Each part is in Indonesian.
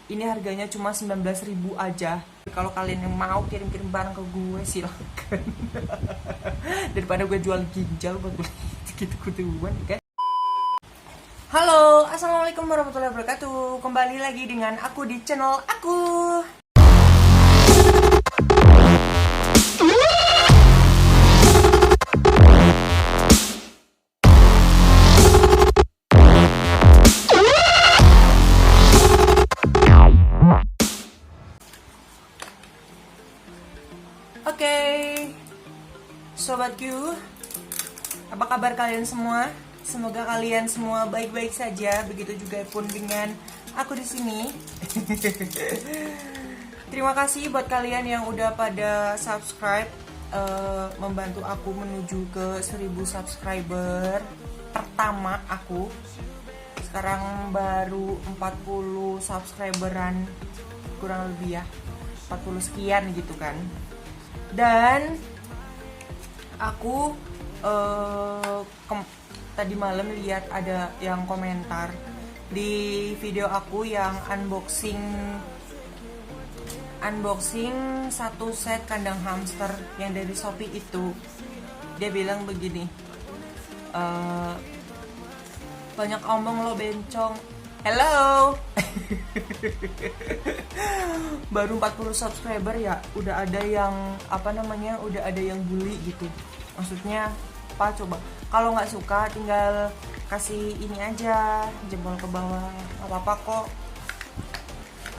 Ini harganya cuma 19.000 aja. Kalau kalian yang mau kirim-kirim barang ke gue silakan. Daripada gue jual ginjal buat gue gitu-gituan, kan? Halo, assalamualaikum warahmatullahi wabarakatuh. Kembali lagi dengan aku di channel aku. Oke, sobatku, apa kabar kalian semua? Semoga kalian semua baik-baik saja. Begitu juga pun dengan aku di sini. Terima kasih buat kalian yang udah pada subscribe, membantu aku menuju ke 1000 subscriber pertama aku. Sekarang baru 40 subscriberan, kurang lebih ya, 40 sekian gitu kan. Dan aku tadi malam lihat ada yang komentar di video aku yang unboxing satu set kandang hamster yang dari Shopee itu. Dia bilang begini, banyak omong lo bencong. Hello. Baru 40 subscriber ya udah ada yang udah ada yang bully gitu. Maksudnya apa coba? Kalau nggak suka tinggal kasih ini aja, jempol ke bawah, nggak apa-apa kok.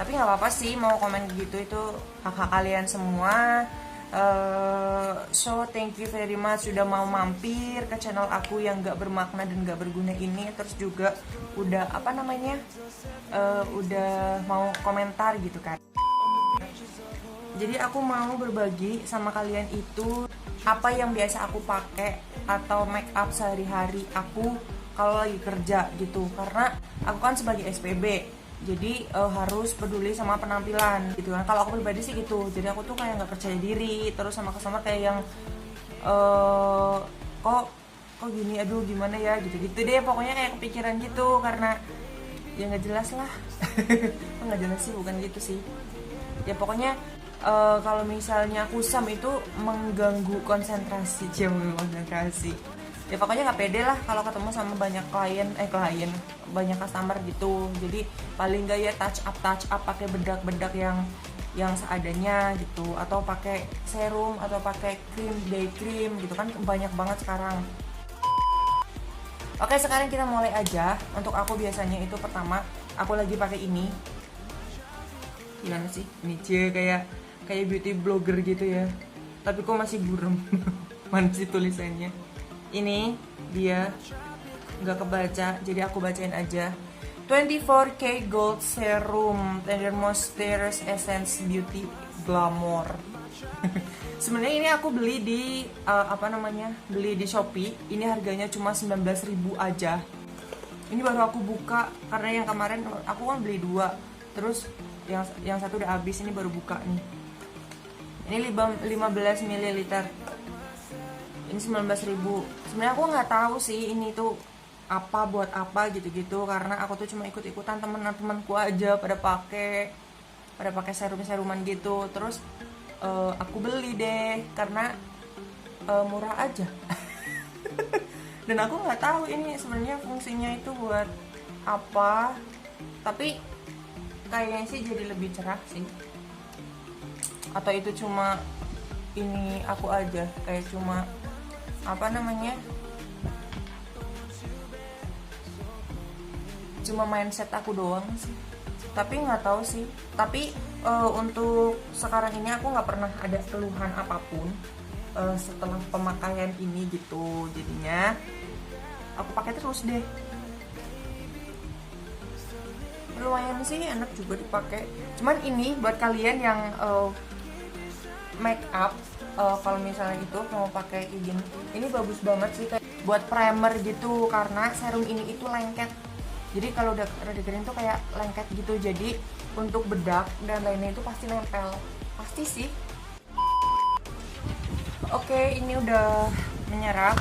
Tapi nggak apa-apa sih mau komen gitu, itu hak-hak kalian semua. So thank you very much sudah mau mampir ke channel aku yang gak bermakna dan gak berguna ini. Terus juga udah udah mau komentar gitu kan. Jadi aku mau berbagi sama kalian itu apa yang biasa aku pakai atau make up sehari-hari aku kalau lagi kerja gitu. Karena aku kan sebagai SPB, jadi harus peduli sama penampilan gitu kan. Kalau aku pribadi sih gitu. Jadi aku tuh kayak nggak percaya diri, terus sama customer kayak yang kok gini, aduh gimana ya gitu deh. Pokoknya kayak kepikiran gitu karena ya nggak jelas lah. Nggak jelas sih, bukan gitu sih. Ya pokoknya kalau misalnya kusam itu mengganggu konsentrasi, ya pokoknya nggak pede lah kalau ketemu sama banyak banyak customer gitu. Jadi paling nggak ya touch up pakai bedak yang seadanya gitu, atau pakai serum atau pakai day cream gitu kan, banyak banget sekarang. Oke, sekarang kita mulai aja. Untuk aku biasanya itu pertama aku lagi pakai ini. Gimana sih? Ini kayak beauty blogger gitu ya. Tapi kok masih buram. Mana sih tulisannya? Ini dia nggak kebaca, jadi aku bacain aja. 24K Gold Serum Tender Moisture Essence Beauty Glamour. Sebenarnya ini aku beli di beli di Shopee. Ini harganya cuma 19.000 aja. Ini baru aku buka karena yang kemarin aku kan beli 2. Terus yang satu udah habis, ini baru buka nih. Ini 15 ml. Ini 19.000. Sebenarnya aku nggak tahu sih ini tuh buat apa gitu-gitu, karena aku tuh cuma ikut-ikutan teman-temanku aja pada pakai serum-seruman gitu. Terus aku beli deh karena murah aja. Dan aku nggak tahu ini sebenarnya fungsinya itu buat apa, tapi kayaknya sih jadi lebih cerah sih. Atau itu cuma ini aku aja kayak cuma cuma mindset aku doang sih, tapi nggak tahu sih. Tapi untuk sekarang ini aku nggak pernah ada keluhan apapun setelah pemakaian ini gitu. Jadinya aku pakai terus deh. Lumayan sih, enak juga dipakai. Cuman ini buat kalian yang make up, kalau misalnya itu mau pakai ini bagus banget sih, kayak buat primer gitu, karena serum ini itu lengket. Jadi kalau udah rada kering tuh kayak lengket gitu. Jadi untuk bedak dan lainnya itu pasti nempel, pasti sih. Oke, ini udah menyerap.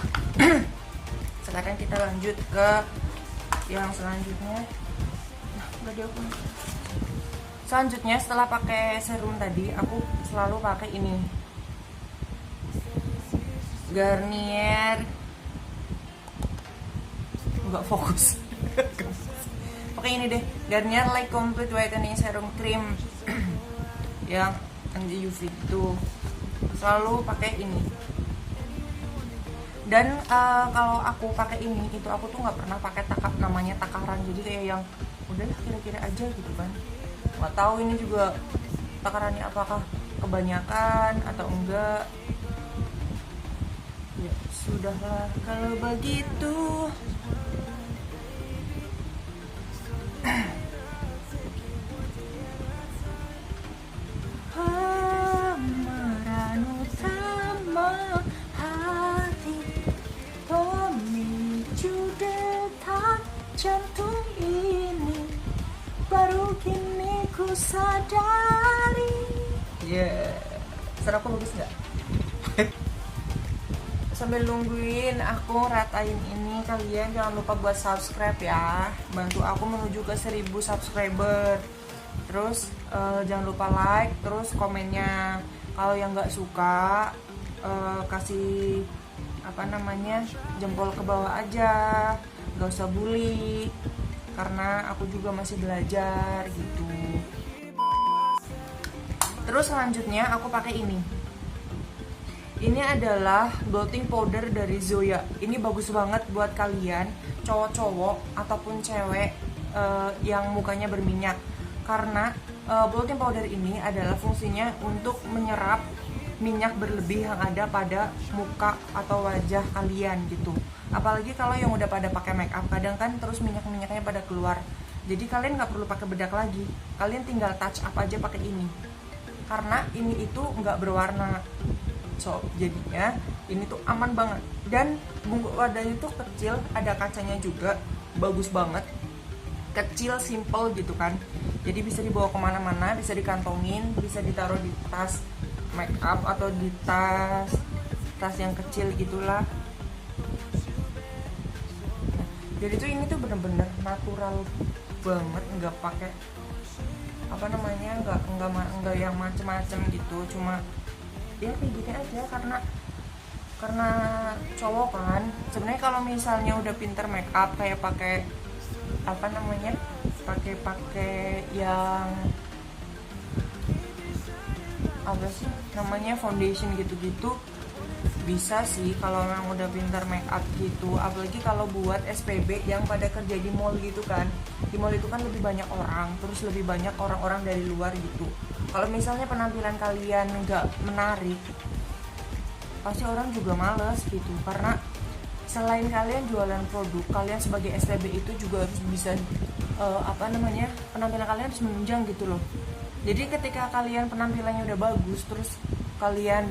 Sekarang kita lanjut ke yang selanjutnya. Nah, udah diaku. Selanjutnya setelah pakai serum tadi, aku selalu pakai ini, Garnier, nggak fokus. Pakai ini deh, Garnier Light Complete Whitening Serum Cream yang anti UV itu. Selalu pakai ini. Dan kalau aku pakai ini, itu aku tuh nggak pernah pakai namanya takaran. Jadi kayak yang udahlah kira-kira aja gitu kan. Nggak tahu ini juga takarannya apakah kebanyakan atau enggak. Ya sudahlah kalau begitu. Meranutama hati pemicu detak jantung ini, baru kini ku sadari. Suara aku bagus nggak? Sambil nungguin aku ratain ini, kalian jangan lupa buat subscribe ya, bantu aku menuju ke 1000 subscriber. Terus jangan lupa like, terus komennya. Kalau yang nggak suka kasih jempol ke bawah aja, nggak usah bully, karena aku juga masih belajar gitu. Terus selanjutnya aku pakai ini. Ini adalah blotting powder dari Zoya. Ini bagus banget buat kalian cowok-cowok ataupun cewek yang mukanya berminyak. Karena blotting powder ini adalah fungsinya untuk menyerap minyak berlebih yang ada pada muka atau wajah kalian gitu. Apalagi kalau yang udah pada pakai make up, kadang kan terus minyak-minyaknya pada keluar. Jadi kalian nggak perlu pakai bedak lagi. Kalian tinggal touch up aja pakai ini. Karena ini itu nggak berwarna. So, jadinya ini tuh aman banget. Dan bungkus wadahnya tuh kecil, ada kacanya juga, bagus banget. Kecil, simple gitu kan. Jadi bisa dibawa kemana-mana, bisa dikantongin, bisa ditaruh di tas make up atau di tas yang kecil gitulah. Nah, jadi tuh ini tuh bener-bener natural banget, nggak pakai nggak yang macem-macem gitu. Cuma ya kayak gini aja, karena cowok kan. Sebenarnya kalau misalnya udah pinter make up, kayak pakai pakai yang apa sih namanya, foundation gitu-gitu, bisa sih kalau memang udah pintar make up gitu. Apalagi kalau buat SPB yang pada kerja di mall gitu kan, di mall itu kan lebih banyak orang, terus lebih banyak orang-orang dari luar gitu. Kalau misalnya penampilan kalian nggak menarik, pasti orang juga males gitu. Karena selain kalian jualan produk, kalian sebagai SPB itu juga harus bisa penampilan kalian harus menunjang gitu loh. Jadi ketika kalian penampilannya udah bagus, terus kalian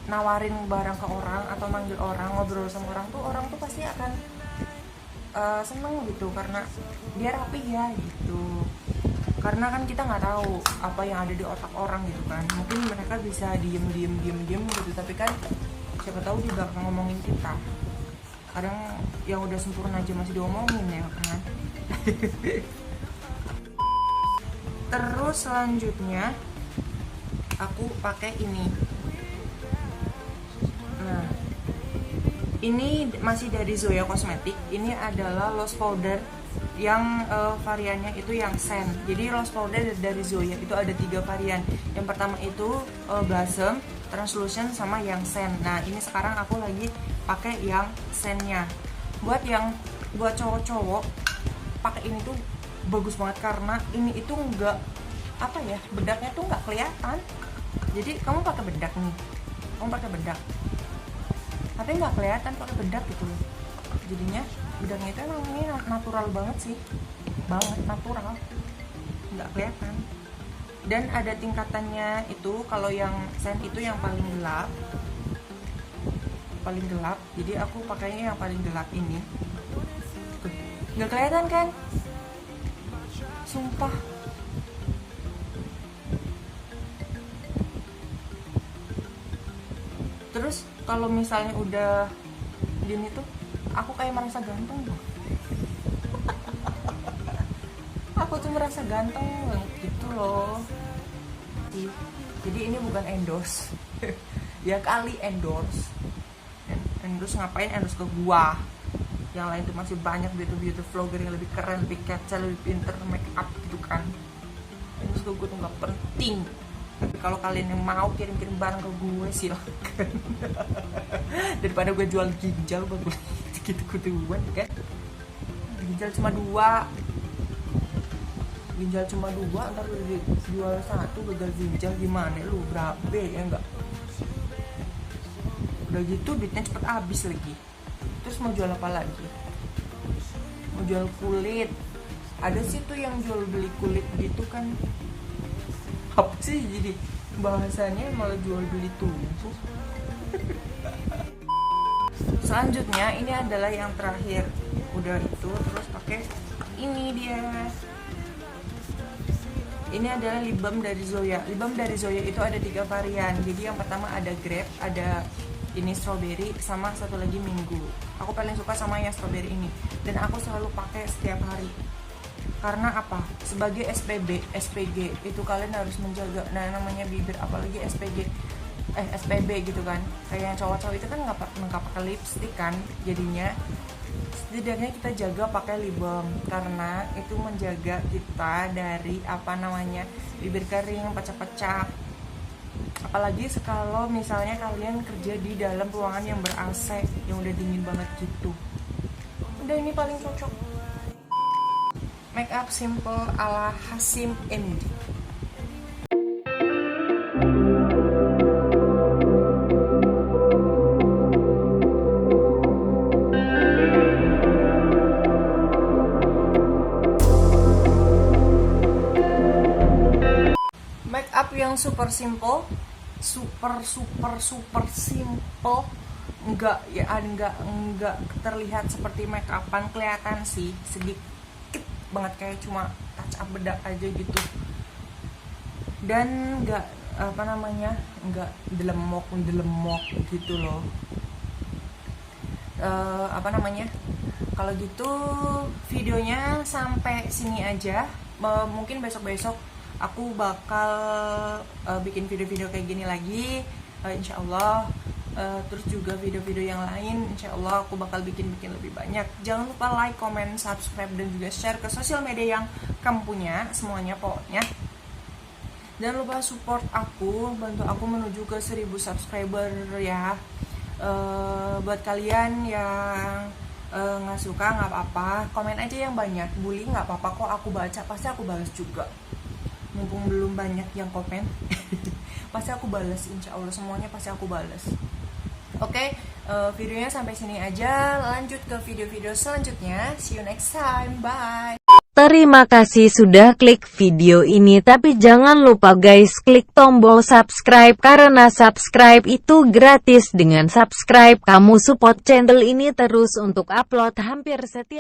nawarin barang ke orang atau manggil orang, ngobrol sama orang tuh pasti akan seneng gitu, karena dia rapi ya gitu. Karena kan kita nggak tahu apa yang ada di otak orang gitu kan. Mungkin mereka bisa diem gitu, tapi kan siapa tahu dia bakal ngomongin kita. Kadang yang udah sempurna aja masih diomongin ya kan. Terus selanjutnya aku pakai ini. Nah, ini masih dari Zoya Cosmetic. Ini adalah loose powder yang variannya itu yang scent. Jadi loose powder dari Zoya itu ada 3 varian. Yang pertama itu blossom, translucent, sama yang scent. Nah, ini sekarang aku lagi pakai yang scentnya. Buat cowok-cowok pakai ini tuh bagus banget, karena ini itu enggak bedaknya tuh nggak kelihatan. Jadi kamu pakai bedak tapi nggak kelihatan pakai bedak gitu loh. Jadinya bedaknya itu emang ini natural banget sih, banget natural, nggak kelihatan. Dan ada tingkatannya itu. Kalau yang scent itu yang paling gelap, jadi aku pakainya yang paling gelap ini. Nggak kelihatan kan, sumpah. Terus kalau misalnya udah gini tuh, aku kayak merasa ganteng tuh. aku tuh merasa ganteng gitu loh. Jadi ini bukan endorse. Ya kali endorse ngapain endorse ke gua. Yang lain tuh masih banyak beauty vlogger yang lebih keren, lebih kece, lebih pinter make up gitu kan. Endorse ke gua tuh nggak penting. Tapi kalau kalian yang mau kirim-kirim barang ke gue silakan. Daripada gue jual ginjal gue gitu-gituan kan. Ginjal cuma 2, ntar lu jual 1 gagal ginjal gimana lu, berabe ya enggak. Udah gitu duitnya cepet habis lagi. Terus mau jual apa lagi? Mau jual kulit. Ada sih tuh yang jual beli kulit gitu kan. Apa sih jadi bahasanya malah jual beli tubuh. Selanjutnya ini adalah yang terakhir. Udah itu terus pakai ini dia. Ini adalah lip balm dari Zoya. Lip balm dari Zoya itu ada 3 varian. Jadi yang pertama ada grape, ada ini strawberry, sama satu lagi minggu. Aku paling suka sama yang strawberry ini. Dan aku selalu pakai setiap hari. Karena apa? Sebagai SPG itu kalian harus menjaga. Nah namanya bibir, apalagi SPB gitu kan. Kayak yang cowok-cowok itu kan nggak pakai lipstick kan. Jadinya setidaknya kita jaga pakai lip balm, karena itu menjaga kita dari bibir kering, pecah-pecah. Apalagi kalau misalnya kalian kerja di dalam ruangan yang ber-AC, yang udah dingin banget gitu. Udah ini paling cocok. Make up simple ala Hasim MD. Make up yang super simple, super simple. Enggak terlihat seperti make upan, kelihatan sih sedikit banget kayak cuma touch up bedak aja gitu. Dan enggak delemok gitu loh. Kalau gitu videonya sampai sini aja. Mungkin besok aku bakal bikin video-video kayak gini lagi, insya Allah. Terus juga video-video yang lain insya Allah aku bakal bikin lebih banyak. Jangan lupa like, comment, subscribe, dan juga share ke sosial media yang kamu punya, semuanya pokoknya. Jangan lupa support aku, bantu aku menuju ke 1000 subscriber ya. Buat kalian yang nggak suka nggak apa-apa, komen aja yang banyak. Bully nggak apa-apa kok, aku baca, pasti aku balas juga. Mumpung belum banyak yang komen. Pasti aku balas, insya Allah semuanya pasti aku balas. Oke, videonya sampai sini aja. Lanjut ke video-video selanjutnya. See you next time, bye. Terima kasih sudah klik video ini, tapi jangan lupa guys klik tombol subscribe karena subscribe itu gratis. Dengan subscribe kamu support channel ini terus untuk upload hampir setiap